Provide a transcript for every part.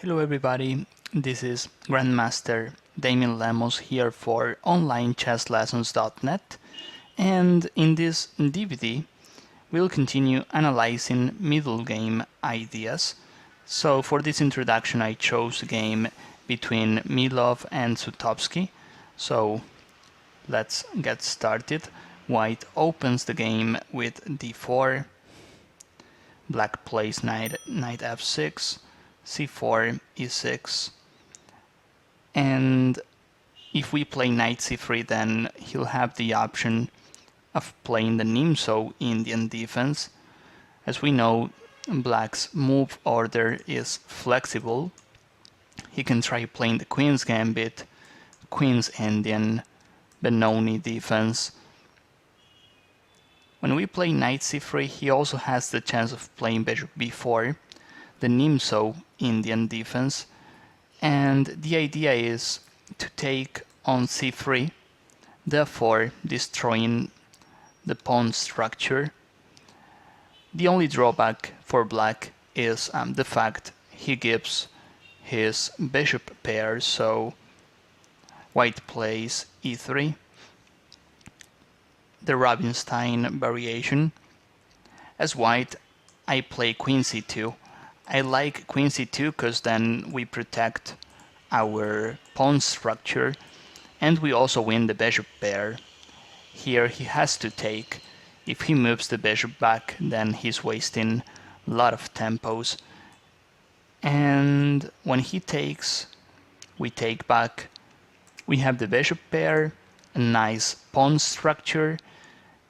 Hello everybody, this is Grandmaster Damian Lemos here for onlinechesslessons.net, and in this DVD we'll continue analyzing middle game ideas. So for this introduction I chose a game between Milov and Sutovsky, so let's get started. White opens the game with d4, black plays knight f6, c4, e6, and if we play knight c3 then he'll have the option of playing the Nimzo Indian defense. As we know, black's move order is flexible. He can try playing the Queen's Gambit, Queen's Indian, Benoni defense. When we play knight c3 he also has the chance of playing bishop b4, the Nimzo Indian defense, and the idea is to take on c3, therefore destroying the pawn structure. The only drawback for black is the fact he gives his bishop pair, so white plays e3, the Rubinstein variation. As white, I play queen c2. I like queen c2 because then we protect our pawn structure and we also win the bishop pair. Here he has to take. If he moves the bishop back then he's wasting a lot of tempos. And when he takes, we take back. We have the bishop pair, a nice pawn structure,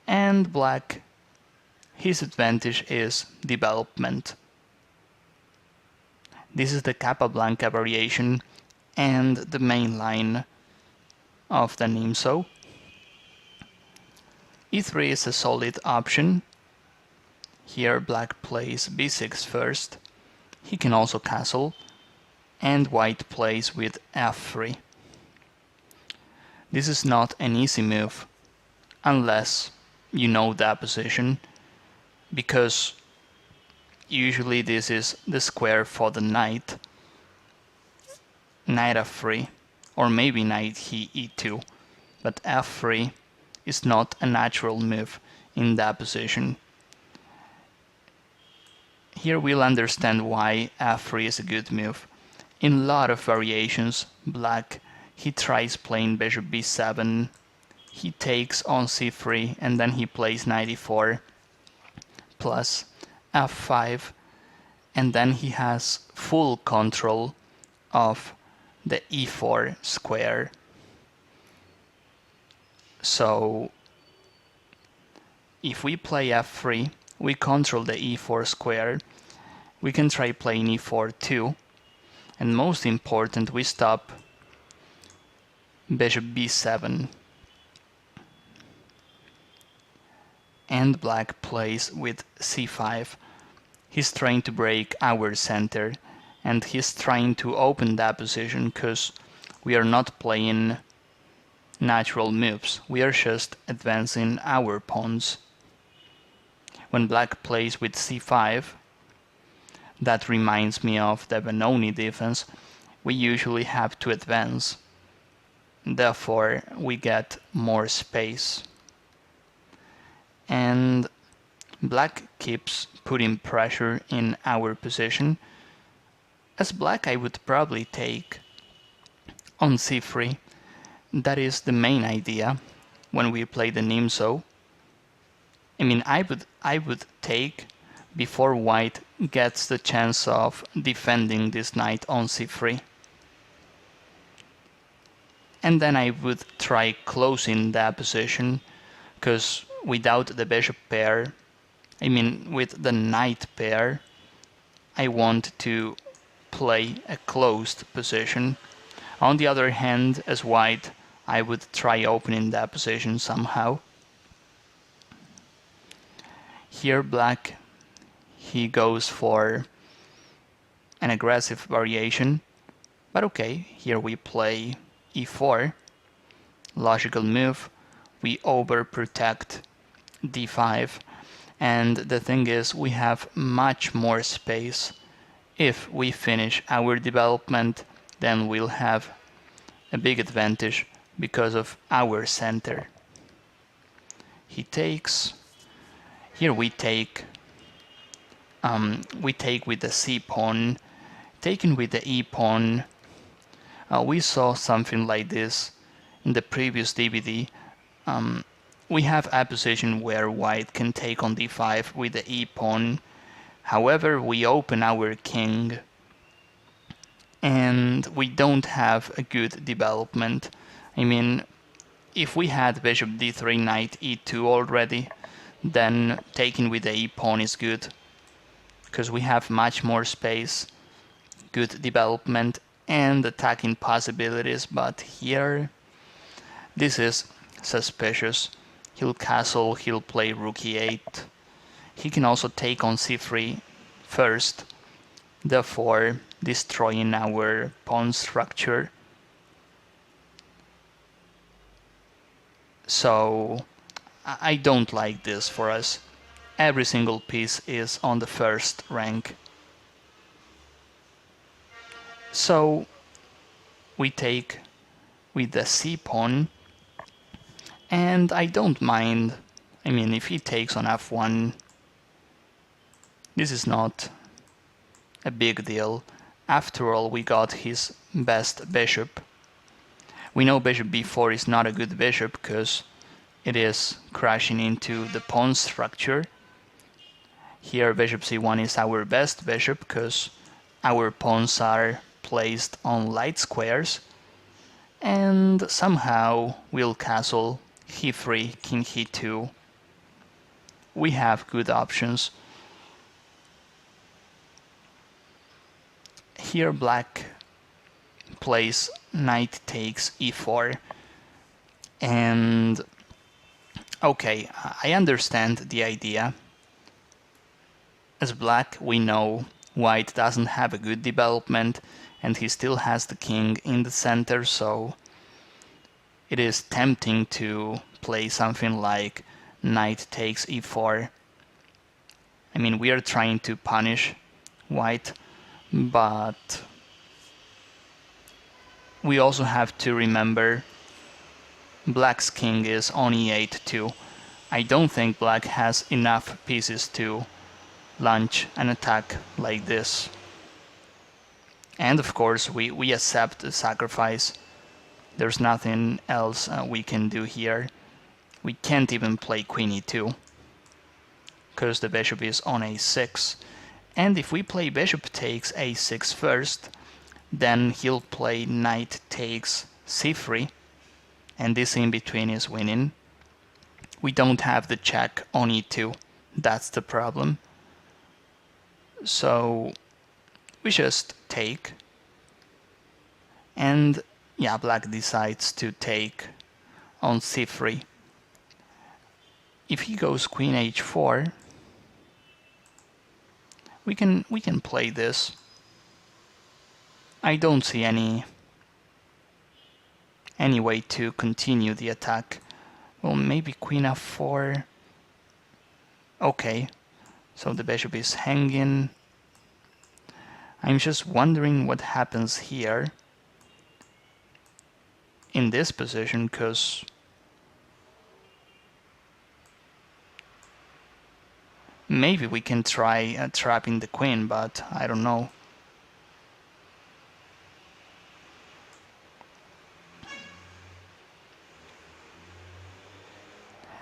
and black, his advantage is development. This is the Capablanca variation and the main line of the Nimzo. e3 is a solid option. Here black plays b6 first. He can also castle, and white plays with f3. This is not an easy move, unless you know that position, because usually this is the square for the knight, knight f3, or maybe knight e2, but f3 is not a natural move in that position. Here we'll understand why f3 is a good move. In a lot of variations, black, he tries playing bishop b7, he takes on c3, and then he plays knight e4 plus f5, and then he has full control of the e4 square. So if we play f3, we control the e4 square. We can try playing e4 too, and most important, we stop bishop b7. And black plays with c5. He's trying to break our center, and he's trying to open that position because we are not playing natural moves, we are just advancing our pawns. When black plays with c5, that reminds me of the Benoni defense, we usually have to advance, therefore we get more space. And black keeps putting pressure in our position. As black I would probably take on c3. That is the main idea when we play the Nimzo. I mean, I would take before white gets the chance of defending this knight on c3. And then I would try closing that position, because without the bishop pair, I mean with the knight pair, I want to play a closed position. On the other hand, as white, I would try opening that position somehow. Here black, he goes for an aggressive variation, but okay, here we play e4, logical move, we overprotect d5, and the thing is we have much more space if we finish our development, then we'll have a big advantage because of our center. He takes. Here we take with the c pawn, taken with the e pawn. We saw something like this in the previous DVD. We have a position where white can take on d5 with the e pawn. However, we open our king and we don't have a good development. I mean, if we had bishop d3, knight e2 already, then taking with the e pawn is good, because we have much more space, good development and attacking possibilities. But here, this is suspicious. He'll castle, he'll play rook e8. He can also take on c3 first, therefore destroying our pawn structure. So I don't like this for us. Every single piece is on the first rank. So we take with the c pawn, and I don't mind. I mean, if he takes on f1, this is not a big deal. After all, we got his best bishop. We know bishop b4 is not a good bishop because it is crashing into the pawn structure. Here bishop c1 is our best bishop because our pawns are placed on light squares, and somehow we'll castle e3, king e2. We have good options. Here black plays knight takes e4, and okay, I understand the idea. As black, we know white doesn't have a good development and he still has the king in the center, so it is tempting to play something like knight takes e4. I mean, we are trying to punish white, but we also have to remember black's king is on e8 too. I don't think black has enough pieces to launch an attack like this. And of course we accept the sacrifice. There's nothing else we can do here. We can't even play queen e2 because the bishop is on a6. And if we play bishop takes a6 first, then he'll play knight takes c3, and this in between is winning. We don't have the check on e2, that's the problem. So we just take, and yeah, black decides to take on c3. If he goes queen h4, we can play this. I don't see any way to continue the attack. Well, maybe queen f4. Okay, so the bishop is hanging. I'm just wondering what happens here in this position, because maybe we can try trapping the queen, but I don't know.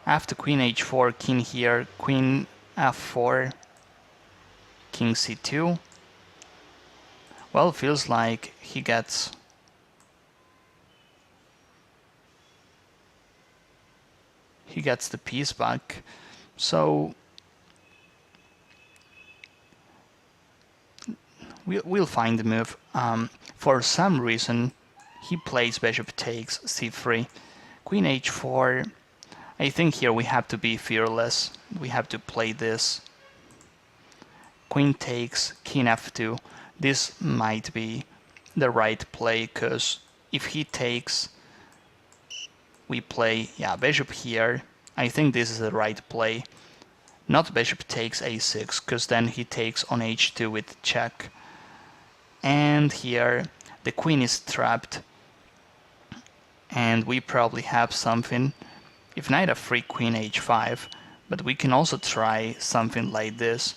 After queen h4, king here, queen f4, king c2. Well, feels like he gets the piece back. So we'll find the move. For some reason, he plays bishop takes c3, queen h4. I think here we have to be fearless. We have to play this. Queen takes, king f2. This might be the right play, because if he takes, we play, yeah, bishop here. I think this is the right play. Not bishop takes a6, because then he takes on h2 with check. And here the queen is trapped, and we probably have something. If knight f3, queen h5, but we can also try something like this,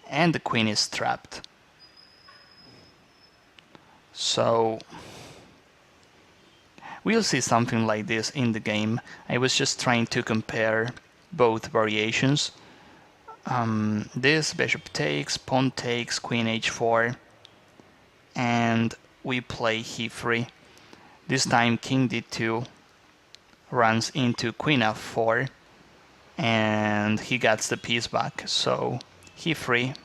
and the queen is trapped. So we'll see something like this in the game. I was just trying to compare both variations. This bishop takes, pawn takes, queen h4, and we play e3. This time king d2 runs into queen f4, and he gets the piece back. So e3,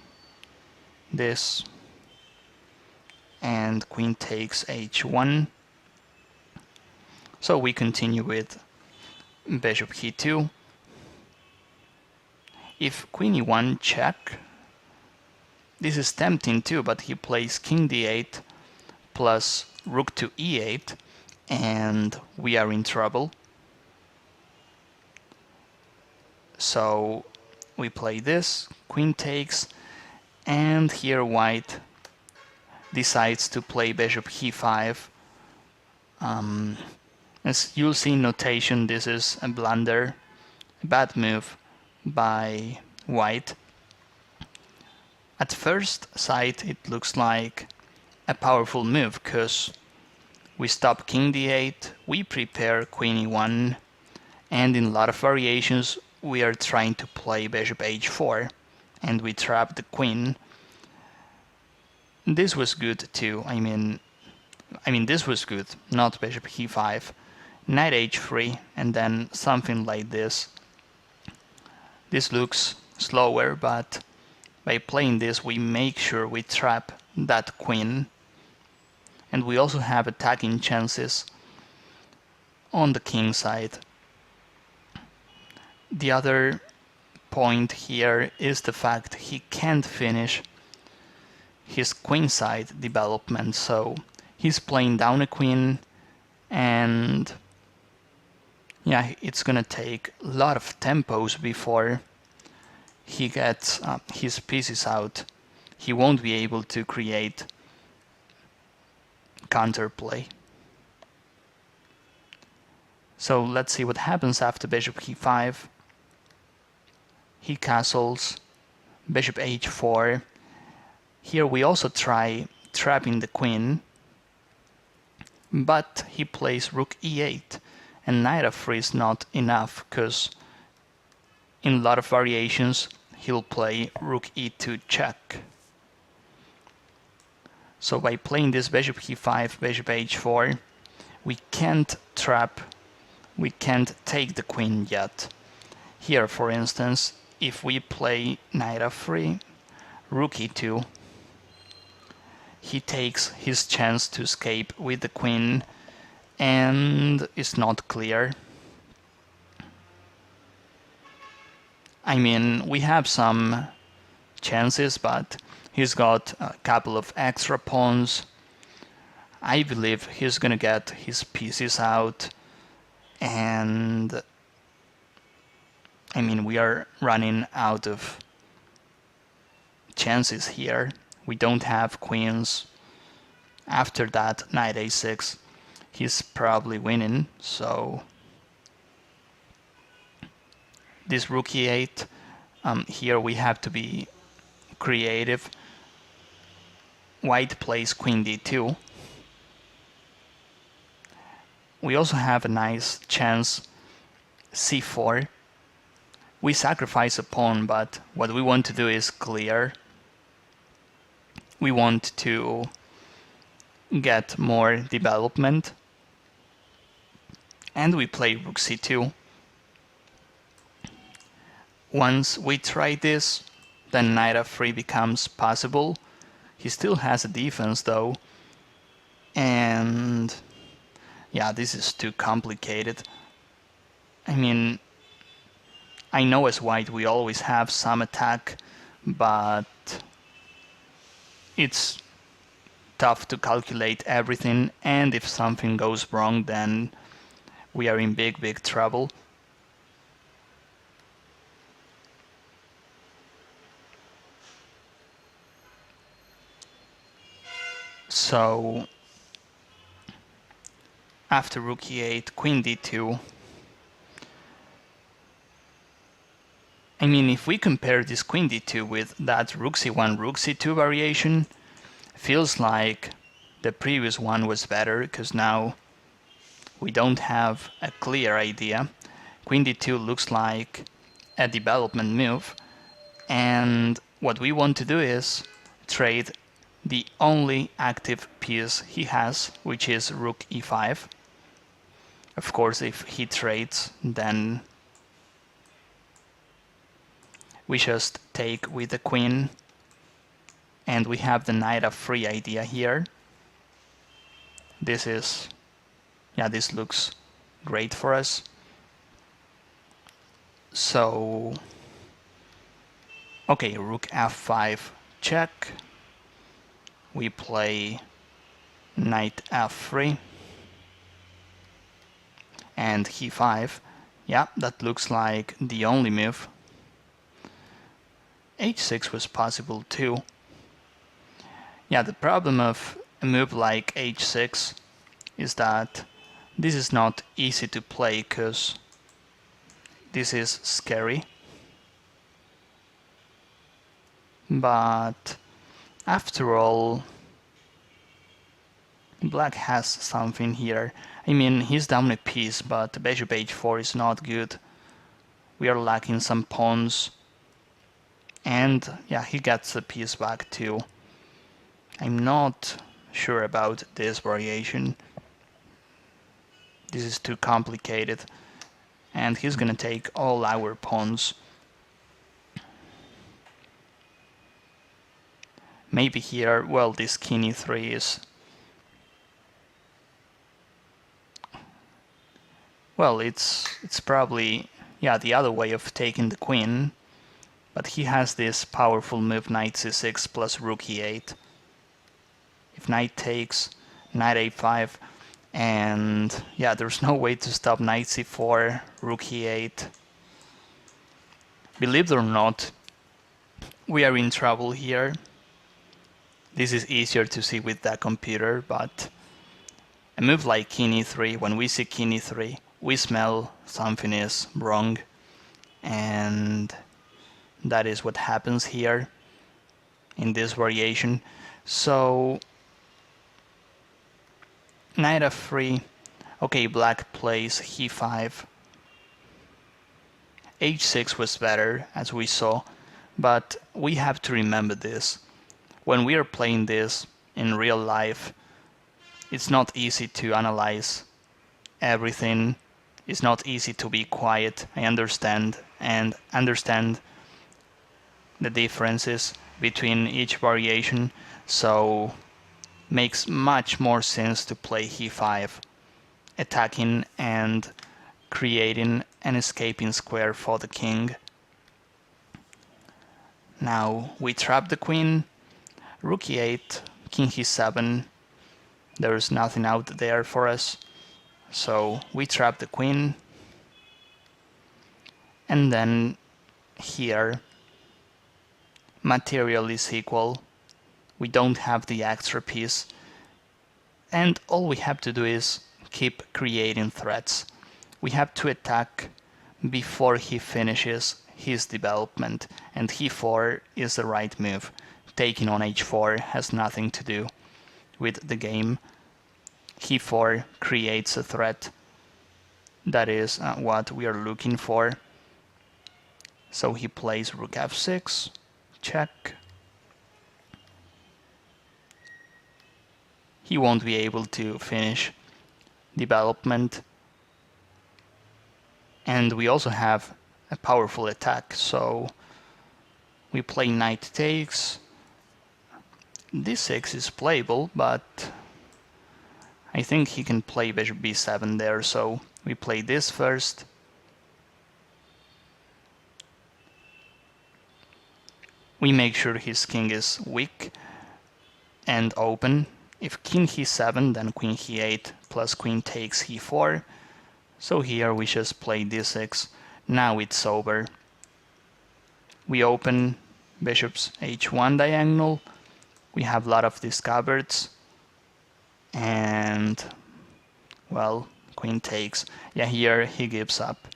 this, and queen takes h1. So we continue with bishop e2. If queen e1 check, this is tempting too, but he plays king d8 plus rook to e8, and we are in trouble. So we play this, queen takes, and here white decides to play bishop e5. As you'll see in notation, this is a blunder, a bad move by white. At first sight it looks like a powerful move, because we stop king d8, we prepare queen e1, and in a lot of variations we are trying to play bishop h4, and we trap the queen. This was good too. I mean this was good, not bishop e5, knight h3, and then something like this. This looks slower, but by playing this we make sure we trap that queen, and we also have attacking chances on the king side. The other point here is the fact he can't finish his queenside development, so he's playing down a queen, and yeah, it's gonna take a lot of tempos before he gets his pieces out. He won't be able to create counterplay. So let's see what happens after bishop e5. He castles, bishop h4. Here we also try trapping the queen, but he plays rook e8, and knight f3 is not enough, because in a lot of variations he'll play rook e2 check. So by playing this bishop e5, bishop h4, we can't trap, we can't take the queen yet. Here, for instance, if we play knight f3, rook e2, he takes his chance to escape with the queen, and it's not clear. I mean, we have some chances, but he's got a couple of extra pawns. I believe he's gonna get his pieces out, and I mean, we are running out of chances here. We don't have queens. After that, knight a6, he's probably winning, so this rook e8, here we have to be creative. White plays queen d2. We also have a nice chance, c4. We sacrifice a pawn, but what we want to do is clear. We want to get more development, and we play rook c2. Once we try this, then knight f3 becomes possible. He still has a defense though, and yeah, this is too complicated. I mean, I know as white we always have some attack, but it's tough to calculate everything, and if something goes wrong, then we are in big trouble. So after rook e8, queen d2. I mean, if we compare this queen d2 with that rook c1, rook c2 variation, feels like the previous one was better, because now we don't have a clear idea. Queen d2 looks like a development move, and what we want to do is trade the only active piece he has, which is rook e5. Of course, if he trades, then we just take with the queen, and we have the knight f3 idea here. This looks great for us. So, okay, rook f5 check. We play knight f3 and e5. Yeah, that looks like the only move. h6 was possible too. Yeah, the problem of a move like h6 is that this is not easy to play, because this is scary. But after all, black has something here. I mean, he's down a piece, but bishop h4 is not good. We are lacking some pawns. And yeah, he gets the piece back too. I'm not sure about this variation. This is too complicated. And he's gonna take all our pawns. Maybe here, well, this king e3 is... Well, it's probably, yeah, the other way of taking the queen. But he has this powerful move, knight c6 plus rook e8. If knight takes, knight a5, and yeah, there's no way to stop knight c4, rook e8. Believe it or not, we are in trouble here. This is easier to see with the computer, but a move like king e3, when we see king e3, we smell something is wrong, and that is what happens here in this variation. So knight f3, okay, black plays e5. h6 was better, as we saw, but we have to remember this. When we are playing this in real life, it's not easy to analyze everything. It's not easy to be quiet. I understand, and understand the differences between each variation, so makes much more sense to play e5, attacking and creating an escaping square for the king. Now we trap the queen, rook e8, king e7, there's nothing out there for us, so we trap the queen, and then here material is equal, we don't have the extra piece, and all we have to do is keep creating threats. We have to attack before he finishes his development, and e4 is the right move. Taking on h4 has nothing to do with the game. e4 creates a threat. That is what we are looking for. So he plays rook f6, check. He won't be able to finish development. And we also have a powerful attack, so we play knight takes. d6 is playable, but I think he can play bishop b7 there, so we play this first. We make sure his king is weak and open. If king e7, then queen e8 plus queen takes e4. So here we just play d6. Now it's over. We open bishop's h1 diagonal. We have a lot of discoveries. and, well, queen takes. Yeah, here he gives up.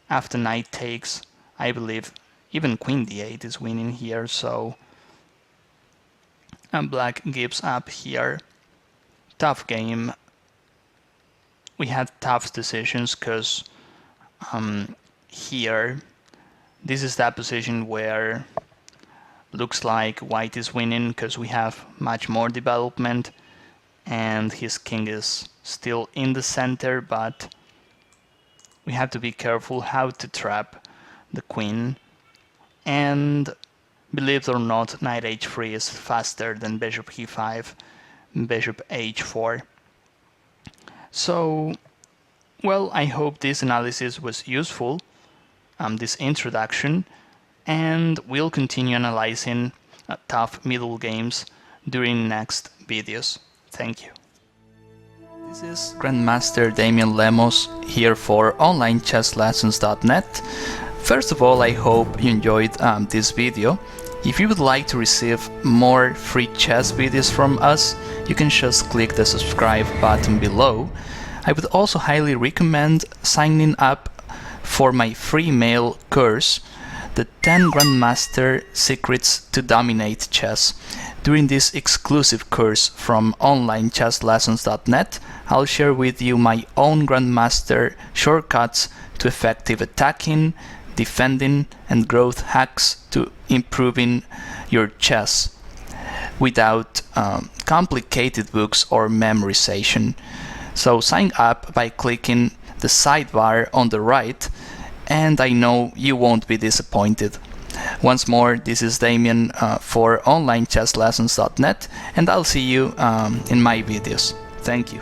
After knight takes, I believe even queen d8 is winning here, so black gives up here. Tough game. We had tough decisions because here, this is that position where looks like white is winning because we have much more development and his king is still in the center, but we have to be careful how to trap the queen. And believe it or not, knight h3 is faster than bishop e5, bishop h4. So, well, I hope this analysis was useful, this introduction, and we'll continue analyzing tough middle games during next videos. Thank you. This is Grandmaster Damian Lemos here for onlinechesslessons.net. First of all, I hope you enjoyed this video. If you would like to receive more free chess videos from us, you can just click the subscribe button below. I would also highly recommend signing up for my free mail course, the 10 Grandmaster Secrets to Dominate Chess. During this exclusive course from onlinechesslessons.net, I'll share with you my own Grandmaster shortcuts to effective attacking, defending, and growth hacks to improving your chess without complicated books or memorization. So sign up by clicking the sidebar on the right, and I know you won't be disappointed. Once more, this is Damian for onlinechesslessons.net, and I'll see you in my videos. Thank you.